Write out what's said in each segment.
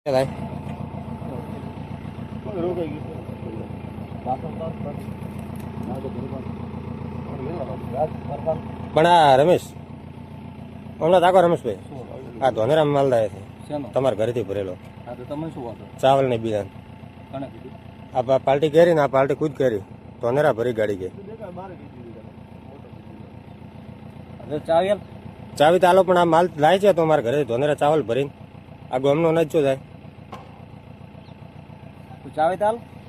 થાય પણ આ રમેશ હમણાં તાકો રમેશભાઈ આ ધોનેરામ માલદાય છે તમારા ઘરેથી ભરેલો ચાવલ ને બીજા આ પાર્ટી કરી ને આ પાર્ટી ખુદ કરી ધોનેરા ભરી ગાડી ગઈ ચાવી ચાલો પણ આ માલ લાય છે તો અમારા ઘરે ધોનેરા ચાવલ ભરીને આ ગોમનો નજ શું થાય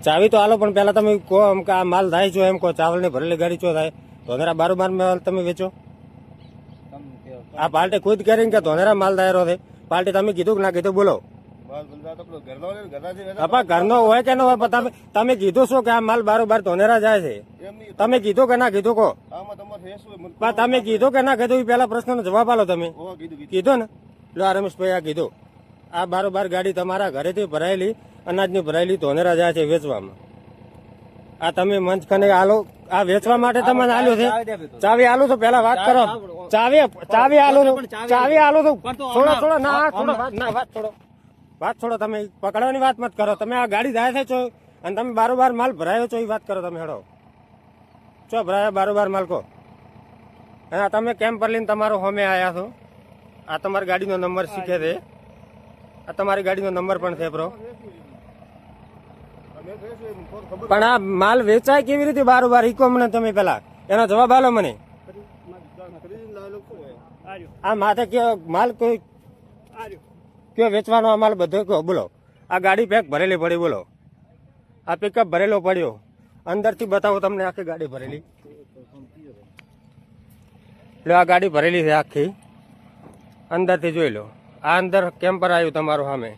ચાવી તો હાલો પણ પેલા તમે કહો એમ કે આ માલ થાય છો એમ કહો ચાવલ ની ભરેલી ગાડી શું થાય ધોનેરા બારોબાર માલ તમે વેચો આ પાર્ટી ખુદ કરીને કે ધોનેરા માલ દાયરો છે પાર્ટી તમે કીધું કે ના કીધું બોલો ઘરનો હોય કે ન હોય તમે કીધું શું કે આ માલ બારોબાર ધોનેરા જાય છે તમે કીધું કે ના કીધું કહો તમે કીધું કે ના કીધું પેલા પ્રશ્નનો જવાબ આલો તમે કીધું ને લો આ રમેશભાઈ આ કીધું આ બારોબાર ગાડી તમારા ઘરેથી ભરાયેલી અનાજની ભરાયેલી ધોનેરા જાય છે વેચવામાં આ તમે મંચ કને આલો આ વેચવા માટે તમને આલ્યો છે ચાવી આલો તો પેલા વાત કરો ચાવી આલો તો થોડો ના વાત છોડો તમે પકડવાની વાત મત કરો તમે આ ગાડી જાય છે છો અને તમે બારોબાર માલ ભરાયો છો એ વાત કરો તમે હેડો ચો ભરાયો બારોબાર માલ કો અને તમે કેમ પર લઈને તમારો હોમે આયા છો આ તમારી ગાડીનો નંબર શીખે છે આ તમારી ગાડીનો નંબર પણ છે બ્રો પણ આ માલ વેચાય કેવી રીતે બારોબાર ઈકો મને તમે પેલા એનો જવાબ આલો મને આ માથે કયો માલ કોઈ કયો વેચવાનો આ માલ બધો કયો બોલો આ ગાડી પેક ભરેલી પડી બોલો આ પિકઅપ ભરેલો પડ્યો અંદરથી બતાવો તમને આખી ગાડી ભરેલી એટલે આ ગાડી ભરેલી છે આખી અંદરથી જોઈ લો આ અંદર કેમ્પર આવ્યું તમારું સામે